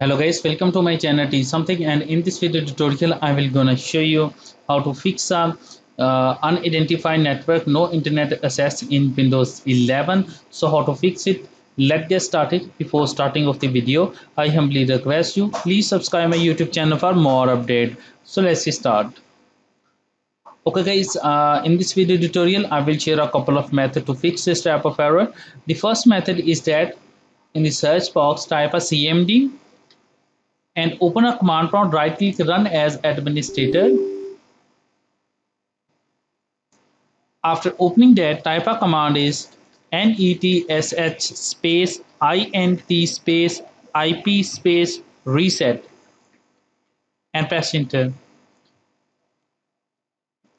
Hello guys, welcome to my channel Teach Something, and in this video tutorial I will gonna show you how to fix a unidentified network no internet access in Windows 11. So how to fix it? Let's get started. Before starting of the video, I humbly request you please subscribe my YouTube channel for more update. So let's start. Okay guys, in this video tutorial I will share a couple of methods to fix this type of error. The first method is that in the search box type a cmd and open a command prompt, right click, run as administrator. After opening that, type a command is netsh space int space ip space reset and press enter.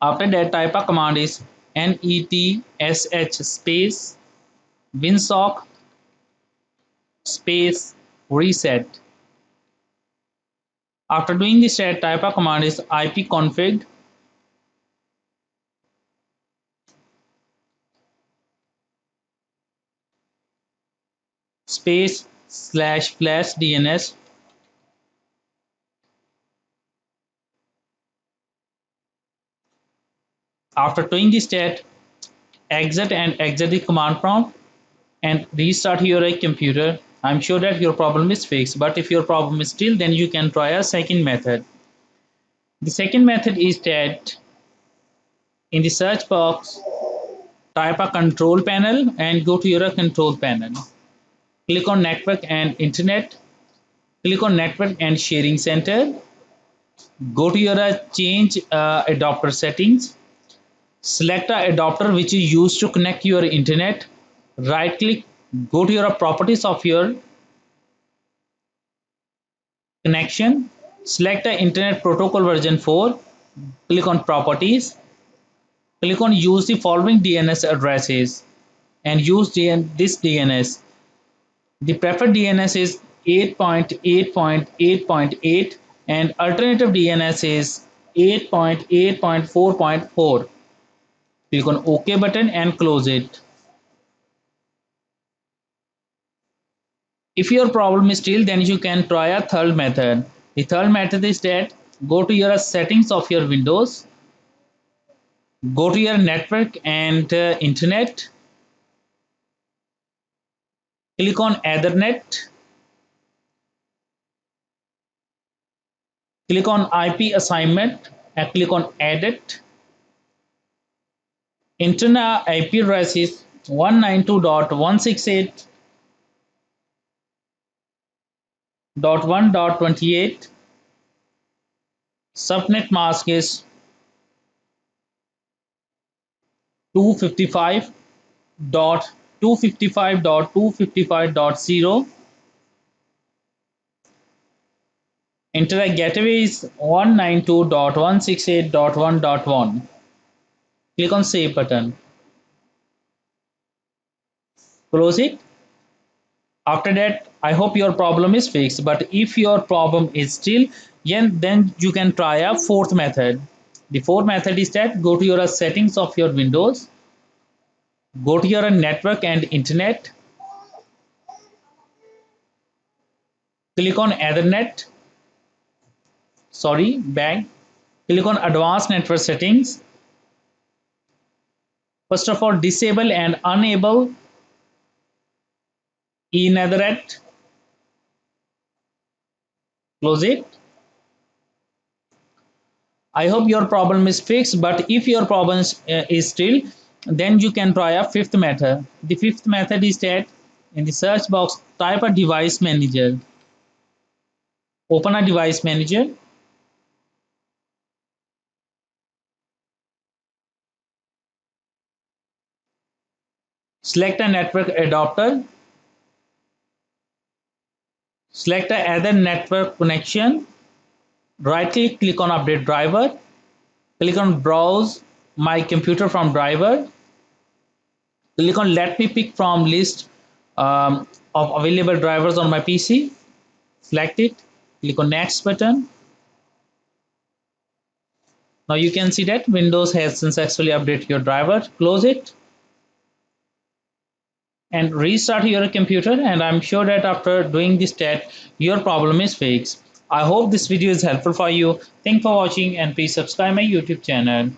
After that, type a command is netsh space winsock space reset. After doing this, type a command is ipconfig space slash flash DNS. After doing this, exit and exit the command prompt and restart your computer. I'm sure that your problem is fixed, but if your problem is still, then you can try a second method. The second method is that in the search box, type a control panel and go to your control panel. Click on network and internet. Click on network and sharing center. Go to your change adapter settings. Select a adapter which is used to connect your internet. Right click, go to your properties of your connection. Select the internet protocol version 4. Click on properties. Click on use the following DNS addresses and use this DNS. The preferred DNS is 8.8.8.8 and alternative DNS is 8.8.4.4. Click on OK button and close it. If your problem is still, then you can try a third method. The third method is that go to your settings of your Windows, go to your network and internet, click on Ethernet, click on IP assignment and click on edit. Internal IP address is 192.168.1.28. Subnet mask is 255.255.255.0. Internet gateway is 192.168.1.1. Click on save button. Close it. After that, I hope your problem is fixed, but if your problem is still, then you can try a fourth method. The fourth method is that go to your settings of your Windows, go to your network and internet, click on Ethernet, back, click on advanced network settings. First of all, disable and enable Ethernet. Close it. I hope your problem is fixed, but if your problem is still, then you can try a fifth method. The fifth method is that in the search box, type a device manager. Open a device manager. Select a network adapter. Select a other network connection. Right click, click on update driver. Click on browse my computer from driver. Click on let me pick from list of available drivers on my PC. Select it. Click on next button. Now you can see that Windows has successfully updated your driver. Close it and restart your computer, and I'm sure that after doing this step your problem is fixed. I hope this video is helpful for you. Thanks for watching and please subscribe my YouTube channel.